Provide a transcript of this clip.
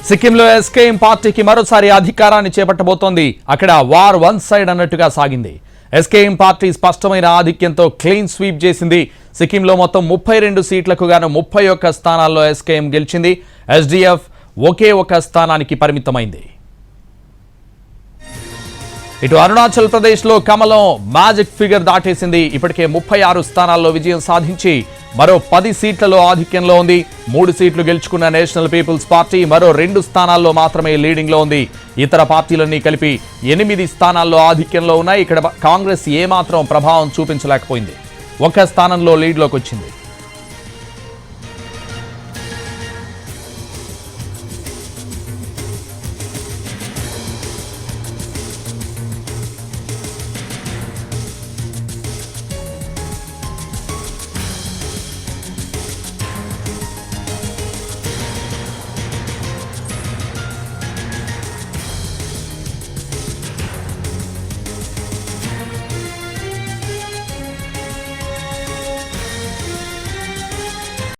సిక్కింలో SKM పార్టీకి మరోసారి అధికారాన్ని చేపట్టబోతోంది. అక్కడ వార్ వన్ సైడ్ అన్నట్టుగా సాగింది. ఎస్కేఎం పార్టీ స్పష్టమైన ఆధిక్యంతో క్లీన్ స్వీప్ చేసింది. సిక్కింలో మొత్తం 32 సీట్లకు గాను 31 స్థానాల్లో ఎస్కేఎం గెలిచింది. ఎస్డీఎఫ్ ఒకే ఒక స్థానానికి పరిమితమైంది. ఇటు అరుణాచల్ ప్రదేశ్లో కమలం మ్యాజిక్ ఫిగర్ దాటేసింది. ఇప్పటికే 36 స్థానాల్లో విజయం సాధించి మరో 10 సీట్లలో ఆధిక్యంలో ఉంది. 3 సీట్లు గెలుచుకున్న నేషనల్ పీపుల్స్ పార్టీ మరో 2 స్థానాల్లో మాత్రమే లీడింగ్లో ఉంది. ఇతర పార్టీలన్నీ కలిపి 8 స్థానాల్లో ఆధిక్యంలో ఉన్నాయి. ఇక్కడ కాంగ్రెస్ ఏమాత్రం ప్రభావం చూపించలేకపోయింది. 1 స్థానంలో లీడ్లోకి వచ్చింది.